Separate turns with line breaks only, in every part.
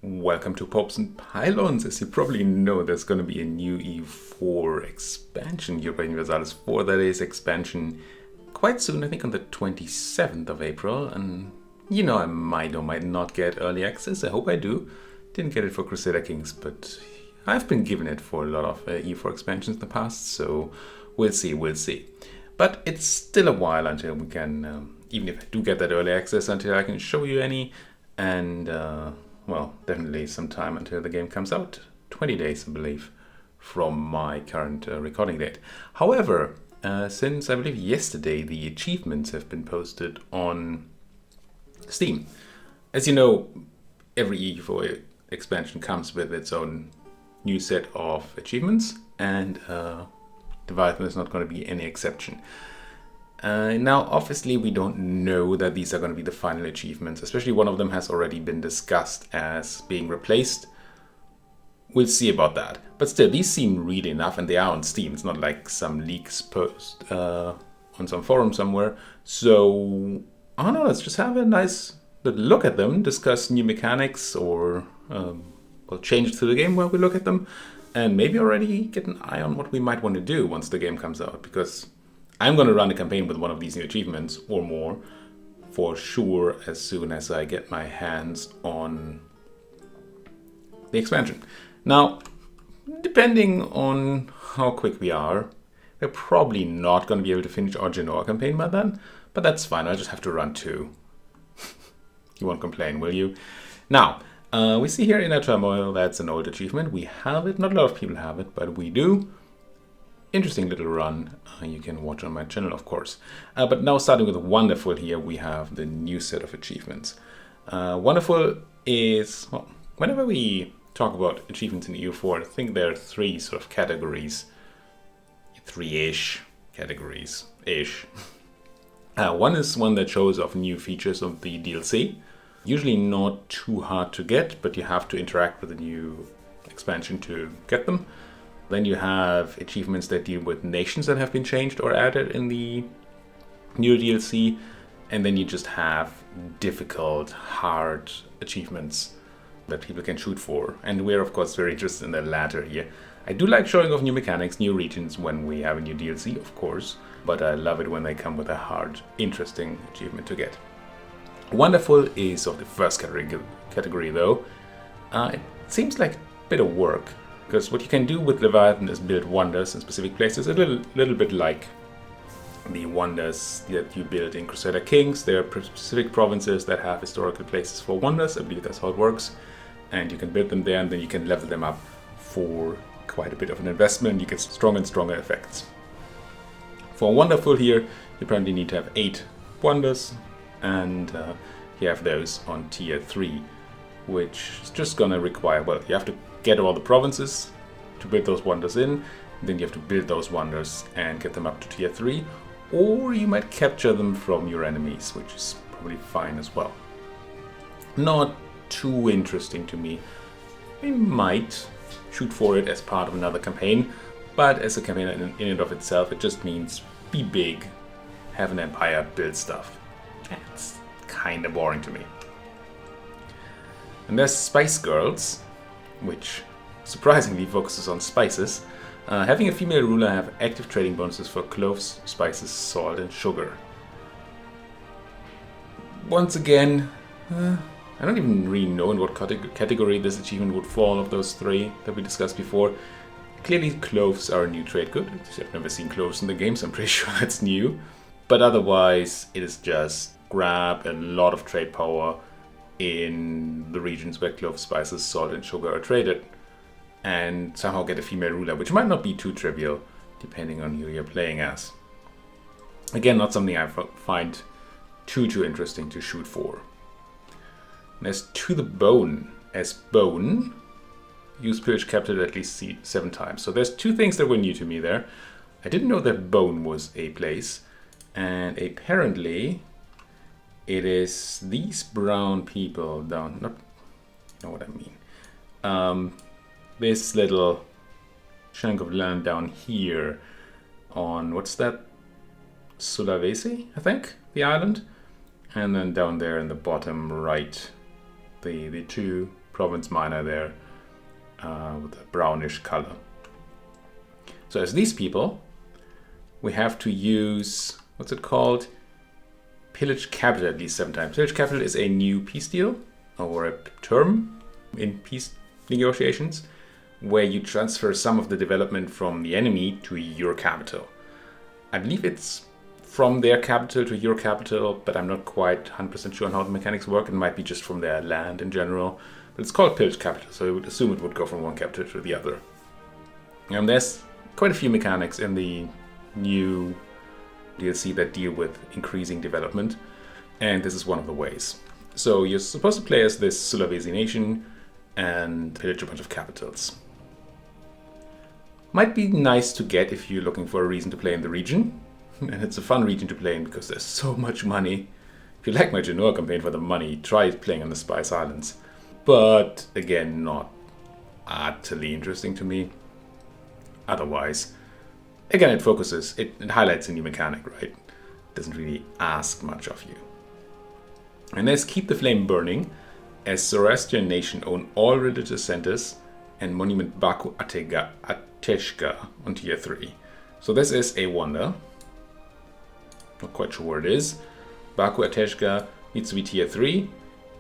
Welcome to Popes and Pylons. As you probably know, there's going to be a new EU4 expansion, Europa Universalis 4, that is expansion quite soon, I think on the 27th of April. And I might or might not get early access. I hope I do. Didn't get it for Crusader Kings, but I've been given it for a lot of EU4 expansions in the past, so we'll see. But it's still a while until we can, even if I do get that early access, until I can show you any. And, definitely some time until the game comes out. 20 days, I believe, from my current recording date. However, since I believe yesterday, the achievements have been posted on Steam. As you know, every EU4 expansion comes with its own new set of achievements, and Leviathan is not going to be any exception. Now, obviously, we don't know that these are going to be the final achievements. Especially one of them has already been discussed as being replaced. We'll see about that. But still, these seem real enough, and they are on Steam. It's not like some leaks post on some forum somewhere. So, I don't know, let's just have a nice look at them, discuss new mechanics or changes to the game while we look at them, and maybe already get an eye on what we might want to do once the game comes out, because I'm going to run a campaign with one of these new achievements or more for sure as soon as I get my hands on the expansion. Now, depending on how quick we are, we're probably not going to be able to finish our Genoa campaign by then, but that's fine. I'll just have to run two. You won't complain, will you? Now, we see here Inner Turmoil, that's an old achievement. We have it. Not a lot of people have it, but we do. Interesting little run. You can watch on my channel, of course. But now starting with Wonderful here, we have the new set of achievements. Wonderful is, well, whenever we talk about achievements in EU4, I think there are three sort of categories. Three-ish categories-ish. One is one that shows off new features of the DLC. Usually not too hard to get, but you have to interact with the new expansion to get them. Then you have achievements that deal with nations that have been changed or added in the new DLC. And then you just have difficult, hard achievements that people can shoot for. And we're, of course, very interested in the latter here. I do like showing off new mechanics, new regions when we have a new DLC, of course. But I love it when they come with a hard, interesting achievement to get. Wonderful is of the first category though. It seems like a bit of work, because what you can do with Leviathan is build wonders in specific places, a little bit like the wonders that you build in Crusader Kings. There are specific provinces that have historical places for wonders. I believe that's how it works. And you can build them there, and then you can level them up for quite a bit of an investment. You get stronger and stronger effects. For Wonderful here, you probably need to have 8 wonders, and you have those on tier 3, which is just gonna require, well, you have to get all the provinces to build those wonders in, then you have to build those wonders and get them up to tier 3, or you might capture them from your enemies, which is probably fine as well. Not too interesting to me. We might shoot for it as part of another campaign, but as a campaign in and of itself, it just means be big, have an empire, build stuff. It's kind of boring to me. And there's Spice Girls, which surprisingly focuses on spices. Having a female ruler have active trading bonuses for cloves, spices, salt, and sugar. Once again, I don't even really know in what category this achievement would fall of those three that we discussed before. Clearly, cloves are a new trade good. I've never seen cloves in the game, so I'm pretty sure that's new. But otherwise, it is just grab a lot of trade power in the regions where cloves, spices, salt, and sugar are traded, and somehow get a female ruler, which might not be too trivial, depending on who you're playing as. Again, not something I find too interesting to shoot for. And as to the bone, as bone, use pillage captured at least 7 times. So there's 2 things that were new to me there. I didn't know that bone was a place, and apparently it is these brown people down, not, you know what I mean. This little chunk of land down here on, what's that? Sulawesi, I think, the island. And then down there in the bottom right, the 2 province minor there with a brownish color. So as these people, we have to use, what's it called? Pillage capital at least 7 times. Pillage capital is a new peace deal or a term in peace negotiations where you transfer some of the development from the enemy to your capital. I believe it's from their capital to your capital, but I'm not quite 100% sure on how the mechanics work. It might be just from their land in general, but it's called pillage capital, so I would assume it would go from one capital to the other. And there's quite a few mechanics in the new DLC that deal with increasing development, and this is one of the ways. So you're supposed to play as this Sulawesi nation and pillage a bunch of capitals. Might be nice to get if you're looking for a reason to play in the region, and it's a fun region to play in because there's so much money. If you like my Genoa campaign for the money, try playing on the Spice Islands. But again, not utterly interesting to me. Otherwise, again, it focuses, it highlights a new mechanic, right? It doesn't really ask much of you. And there's Keep the Flame Burning, as Zoroastrian nation own all religious centers and monument Baku Ateshka on tier 3. So this is a wonder. Not quite sure where it is. Baku Ateshka needs to be tier 3,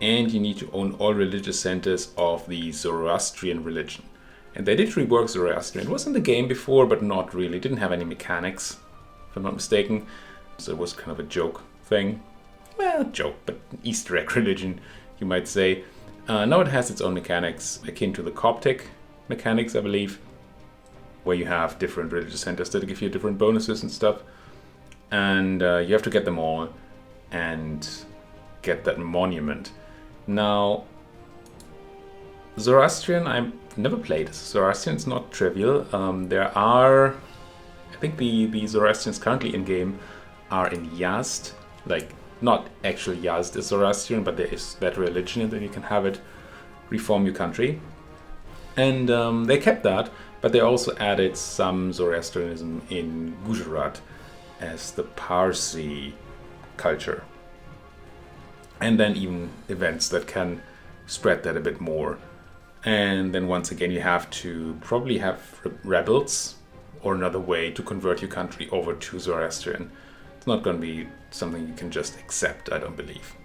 and you need to own all religious centers of the Zoroastrian religion. And they did rework Zoroastrian. It was in the game before, but not really. It didn't have any mechanics, if I'm not mistaken. So it was kind of a joke thing. Well, joke, but Easter egg religion, you might say. Now it has its own mechanics, akin to the Coptic mechanics, I believe, where you have different religious centers that give you different bonuses and stuff. And you have to get them all and get that monument. Now, Zoroastrian, I've never played Zoroastrian. It's not trivial. There are, I think the Zoroastrians currently in game are in Yazd, like not actual Yazd is Zoroastrian, but there is that religion, and then you can have it reform your country. And they kept that, but they also added some Zoroastrianism in Gujarat as the Parsi culture. And then even events that can spread that a bit more. And then once again, you have to probably have rebels or another way to convert your country over to Zoroastrian. It's not going to be something you can just accept, I don't believe.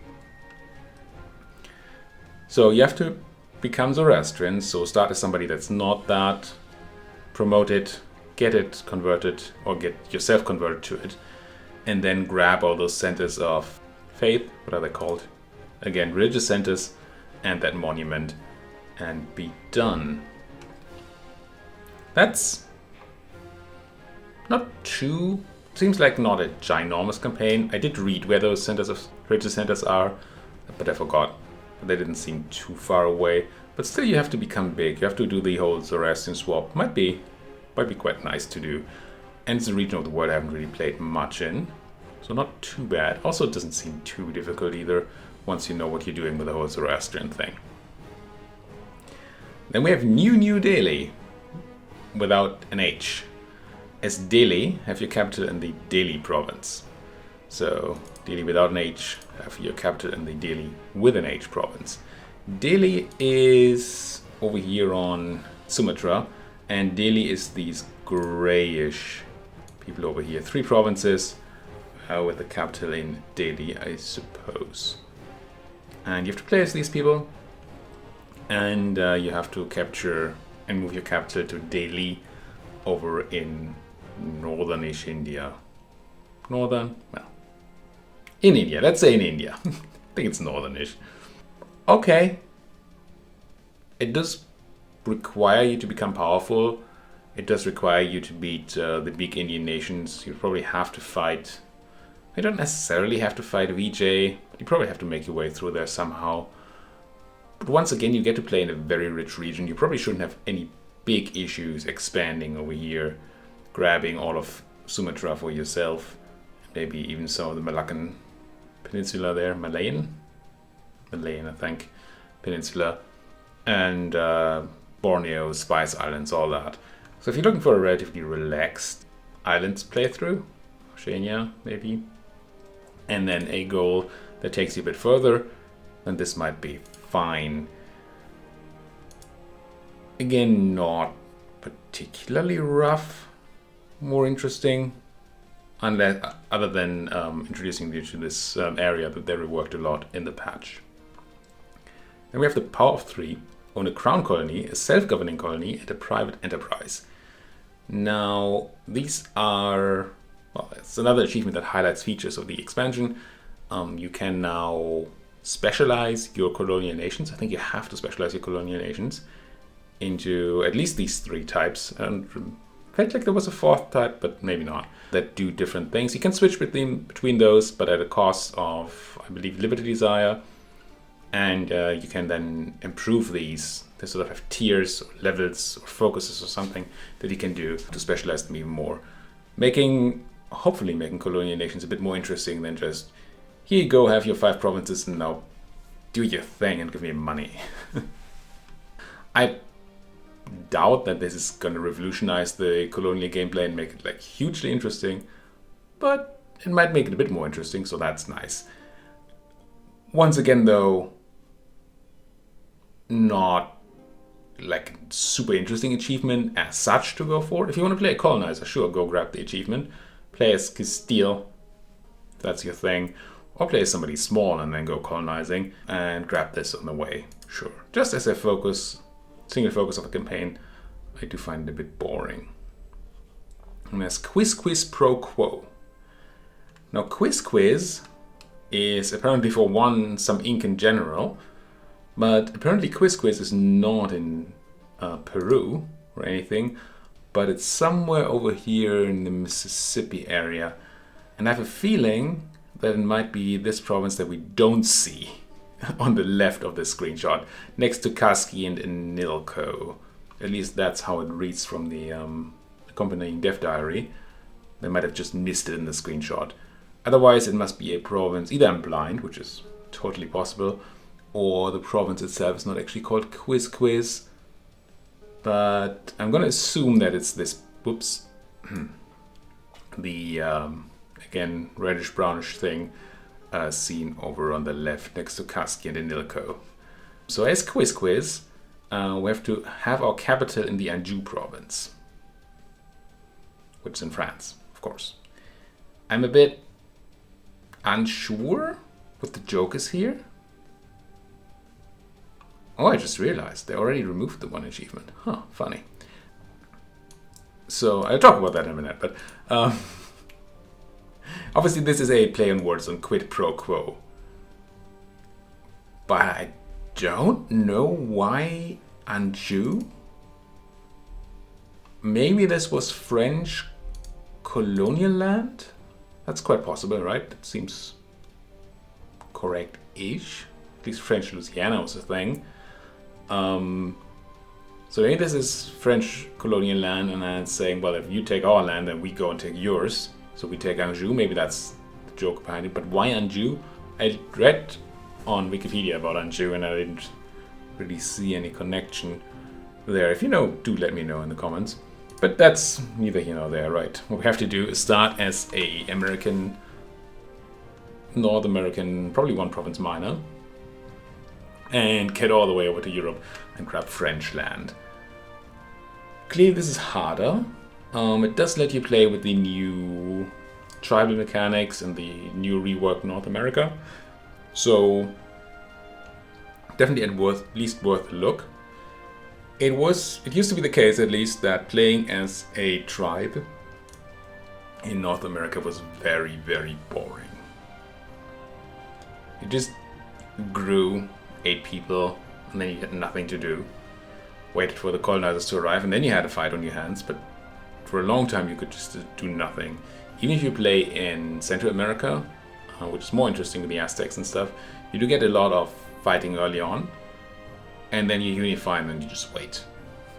So you have to become Zoroastrian, so start as somebody that's not that, promote it, get it converted, or get yourself converted to it, and then grab all those centers of faith, what are they called? Again, religious centers, and that monument, and be done. That's not too, seems like not a ginormous campaign. I did read where those centers of religious centers are, but I forgot. They didn't seem too far away. But still, you have to become big. You have to do the whole Zoroastrian swap. Might be quite nice to do. And it's a region of the world I haven't really played much in, so not too bad. Also, it doesn't seem too difficult either once you know what you're doing with the whole Zoroastrian thing. Then we have New Delhi, without an H. As Delhi, have your capital in the Delhi province. So Delhi without an H, have your capital in the Delhi with an H province. Delhi is over here on Sumatra, and Delhi is these grayish people over here. 3 provinces with the capital in Delhi, I suppose. And you have to play as these people, and you have to capture and move your capital to Delhi over in northern-ish India. Northern? Well, in India. Let's say in India. I think it's northern-ish. Okay. It does require you to become powerful. It does require you to beat the big Indian nations. You probably have to fight. You don't necessarily have to fight VJ. You probably have to make your way through there somehow. But once again, you get to play in a very rich region. You probably shouldn't have any big issues expanding over here, grabbing all of Sumatra for yourself. Maybe even some of the Malaccan Peninsula there. Malayan, I think. Peninsula. And Borneo, Spice Islands, all that. So if you're looking for a relatively relaxed islands playthrough, Oceania maybe, and then a goal that takes you a bit further, then this might be fine. Again, not particularly rough, more interesting, unless other than introducing you to this area that they reworked a lot in the patch. Then we have the power of 3, own a crown colony, a self-governing colony, and a private enterprise. Now, these are, well, it's another achievement that highlights features of the expansion. You can now specialize your colonial nations. I think you have to specialize your colonial nations into at least these 3 types. And felt like there was a 4th type, but maybe not, that do different things. You can switch between those, but at a cost of, I believe, Liberty Desire. And you can then improve these. They sort of have tiers, or levels, or focuses, or something that you can do to specialize them even more. Hopefully making colonial nations a bit more interesting than just, here you go, have your 5 provinces, and now do your thing and give me money. I doubt that this is going to revolutionize the colonial gameplay and make it like hugely interesting, but it might make it a bit more interesting, so that's nice. Once again, though, not like a super interesting achievement as such to go for. If you want to play a colonizer, sure, go grab the achievement. Play as Castile, if that's your thing. Or play as somebody small and then go colonizing and grab this on the way, sure. Just as a single focus of a campaign, I do find it a bit boring. And there's Quid Pro Quo. Now, Quiz is apparently for some ink in general, but apparently Quiz is not in Peru or anything, but it's somewhere over here in the Mississippi area. And I have a feeling that it might be this province that we don't see on the left of the screenshot, next to Kaski and Inilco. At least that's how it reads from the accompanying dev diary. They might have just missed it in the screenshot. Otherwise, it must be a province, either I'm blind, which is totally possible, or the province itself is not actually called Quiz. But I'm going to assume that it's this, the, again, reddish-brownish thing seen over on the left next to Kaski and Inilco. So as Quiz, we have to have our capital in the Anjou province, which is in France, of course. I'm a bit unsure what the joke is here. Oh, I just realized they already removed the one achievement. Huh, funny. So I'll talk about that in a minute, but obviously this is a play on words on Quid Pro Quo. But I don't know why Anjou. Maybe this was French colonial land? That's quite possible, right? It seems correct-ish. At least French Louisiana was a thing. So maybe this is French colonial land, and then it's saying, well, if you take our land, then we go and take yours. So we take Anjou. Maybe that's the joke behind it. But why Anjou? I read on Wikipedia about Anjou, and I didn't really see any connection there. If you know, do let me know in the comments. But that's neither here nor there, right? What we have to do is start as a North American, probably one province minor, and get all the way over to Europe and grab French land. Clearly this is harder. It does let you play with the new tribal mechanics and the new reworked North America. So definitely at least worth a look. It used to be the case, at least, that playing as a tribe in North America was very, very boring. You just grew 8 people, and then you had nothing to do. Waited for the colonizers to arrive, and then you had a fight on your hands, but for a long time you could just do nothing. Even if you play in Central America, which is more interesting with the Aztecs and stuff, you do get a lot of fighting early on. And then you unify and then you just wait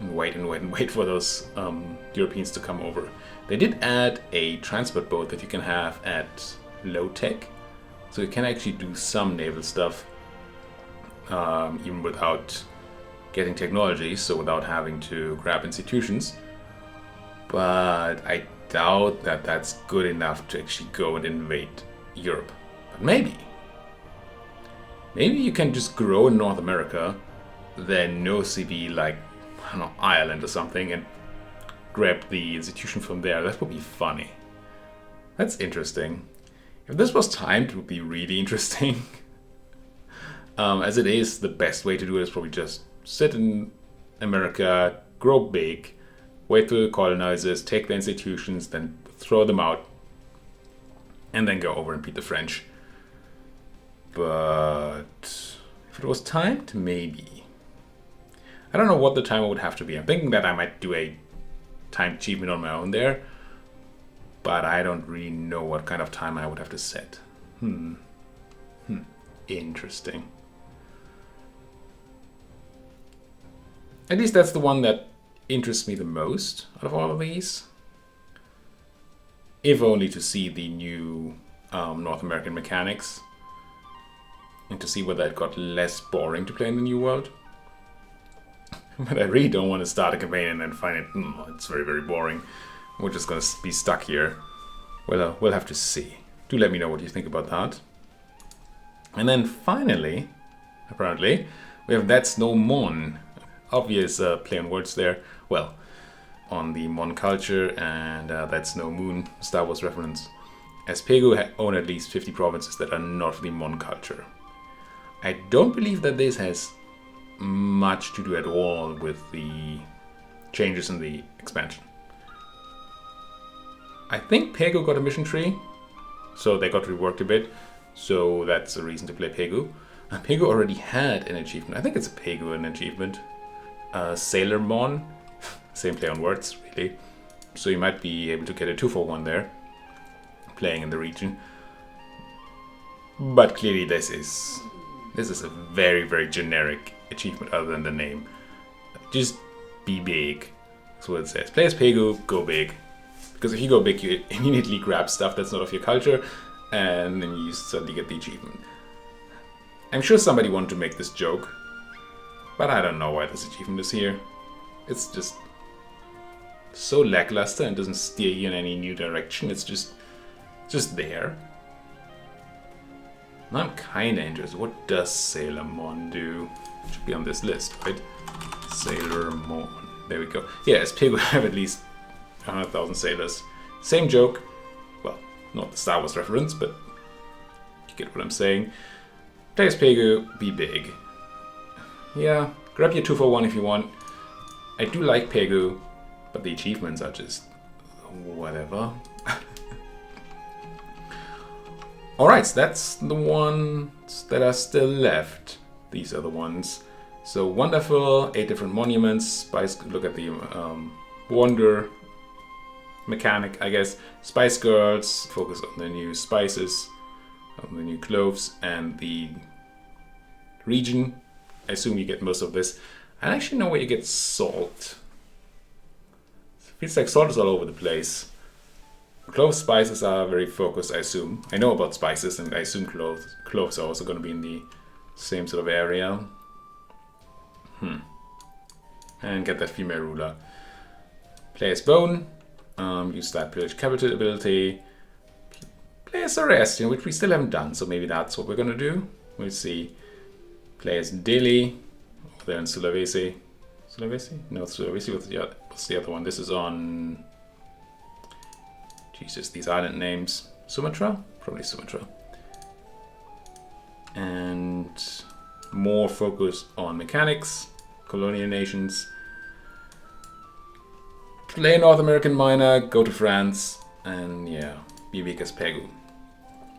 for those Europeans to come over. They did add a transport boat that you can have at low tech, so you can actually do some naval stuff even without getting technology, so without having to grab institutions. But I doubt that that's good enough to actually go and invade Europe. But maybe you can just grow in North America, then no CV like I don't know, Ireland or something and grab the institution from there. That would be funny. That's interesting. If this was timed, it would be really interesting. As it is, the best way to do it is probably just sit in America, grow big, wait for the colonizers, take the institutions, then throw them out, and then go over and beat the French. But if it was timed, maybe. I don't know what the timer would have to be. I'm thinking that I might do a timed achievement on my own there, but I don't really know what kind of timer I would have to set. Interesting. At least that's the one that interests me the most out of all of these. If only to see the new North American mechanics and to see whether it got less boring to play in the New World. But I really don't want to start a campaign and then find it, it's very, very boring. We're just going to be stuck here. Well, we'll have to see. Do let me know what you think about that. And then finally, apparently, we have That's No Mon. Obvious play on words there. Well, on the Mon culture, and That's No Moon, Star Wars reference. As Pegu own at least 50 provinces that are not the Mon culture. I don't believe that this has much to do at all with the changes in the expansion. I think Pegu got a mission tree, so they got reworked a bit, so that's a reason to play Pegu. Pegu already had an achievement. I think it's a Pegu an achievement. Sailor Mon, same play on words, really. So you might be able to get a 2-for-1 there, playing in the region. But clearly this is a very, very generic achievement other than the name. Just be big. That's what it says. Play as Pegu, go big. Because if you go big, you immediately grab stuff that's not of your culture, and then you suddenly get the achievement. I'm sure somebody wanted to make this joke, but I don't know why this achievement is here. It's just so lackluster and doesn't steer you in any new direction. It's just there. Now I'm kinda interested. What does Sailor Mon do? It should be on this list, right? Sailor Mon. There we go. Yeah, as Pegu have at least 100,000 sailors. Same joke. Well, not the Star Wars reference, but you get what I'm saying. Play as Pegu, be big. Yeah, grab your 2-for-1 if you want. I do like Pegu, but the achievements are just whatever. Alright, so that's the ones that are still left. These are the ones. So wonderful, 8 different monuments. Spice, look at the wonder mechanic, I guess. Spice Girls, focus on the new spices, on the new cloves, and the region. I assume you get most of this. I don't actually know where you get salt. It feels like salt is all over the place. Clove spices are very focused, I assume. I know about spices, and I assume cloves are also going to be in the same sort of area. And get that female ruler. Play as Bone. Use that pillage capital ability. Play as Celestial, which we still haven't done, so maybe that's what we're going to do. We'll see. Play as Dilly. Over there in Sulawesi. Sulawesi? No, Sulawesi. What's the other one? This is on... Jesus, these island names. Sumatra? Probably Sumatra. And more focus on mechanics, colonial nations. Play North American miner, go to France, and yeah, be big as Pegu.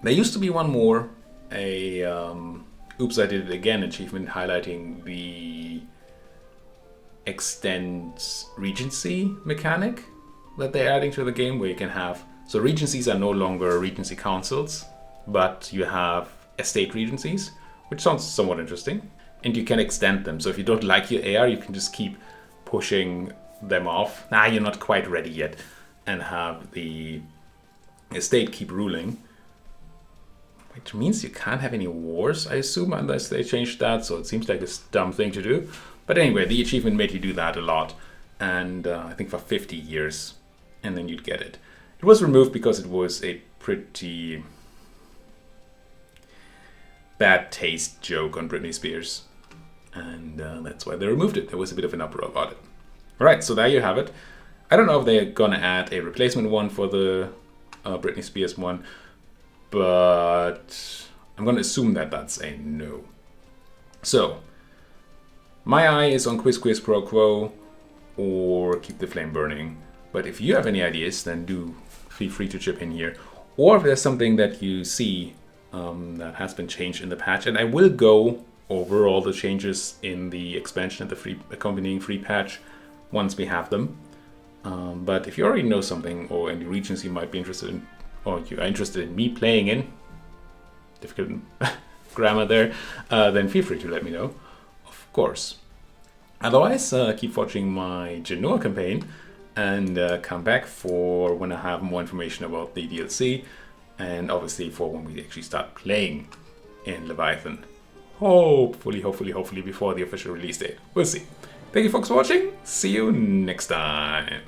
There used to be one more, a Oops, I Did It Again achievement highlighting the extend Regency mechanic that they're adding to the game, where you can have... So regencies are no longer regency councils, but you have estate regencies, which sounds somewhat interesting. And you can extend them. So if you don't like your heir, you can just keep pushing them off. You're not quite ready yet. And have the estate keep ruling. Which means you can't have any wars, I assume, unless they change that. So it seems like a dumb thing to do. But anyway, the achievement made you do that a lot. And I think for 50 years. And then you'd get it. It was removed because it was a pretty bad taste joke on Britney Spears. And that's why they removed it. There was a bit of an uproar about it. Right, so there you have it. I don't know if they're gonna add a replacement one for the Britney Spears one, but I'm gonna assume that that's a no. So, my eye is on Quid Pro Quo or Keep the Flame Burning. But if you have any ideas, then do feel free to chip in here. Or if there's something that you see that has been changed in the patch, and I will go over all the changes in the expansion and the accompanying free patch once we have them. But if you already know something or any regions you might be interested in, or you are interested in me playing in, difficult grammar there, then feel free to let me know, of course. Otherwise, keep watching my Genoa campaign and come back for when I have more information about the DLC, and obviously for when we actually start playing in Leviathan. Hopefully before the official release date. We'll see. Thank you folks for watching. See you next time.